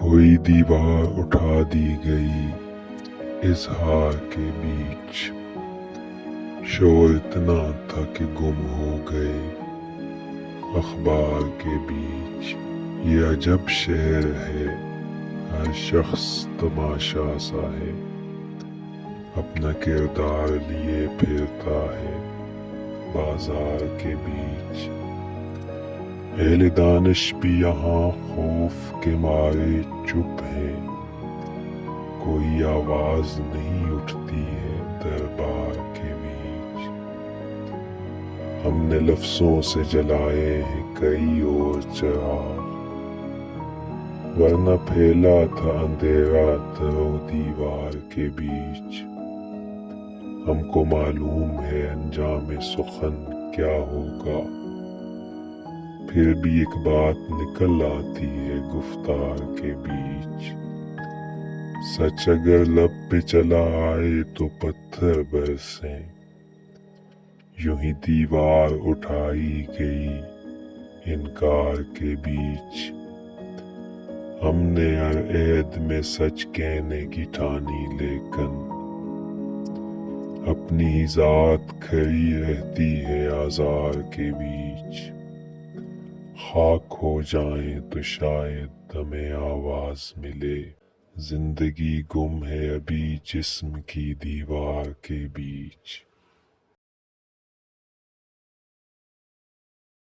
کوئی دیوار اٹھا دی گئی اظہار کے بیچ، شور اتنا تھا کہ گم ہو گئے اخبار کے بیچ۔ یہ عجب شہر ہے، ہر شخص تماشا سا ہے، اپنا کردار لیے پھرتا ہے بازار کے بیچ۔ اہل دانش بھی یہاں خوف کے مارے چپ ہیں، کوئی آواز نہیں اٹھتی ہے دربار کے بیچ۔ ہم نے لفظوں سے جلائے ہیں کئی اور چراغ، ورنہ پھیلا تھا اندھیرا در و دیوار کے بیچ۔ ہم کو معلوم ہے انجام سخن کیا ہوگا، پھر بھی ایک بات نکل آتی ہے گفتار کے بیچ۔ سچ اگر لب پہ چلا آئے تو پتھر برسیں، یوں ہی دیوار اٹھائی گئی انکار کے بیچ۔ ہم نے ہر عہد میں سچ کہنے کی ٹھانی، لیکن اپنی ہی ذات کھڑی رہتی ہے آزار کے بیچ۔ خاک ہو جائیں تو شاید ہمیں آواز ملے، زندگی گم ہے ابھی جسم کی دیوار کے بیچ۔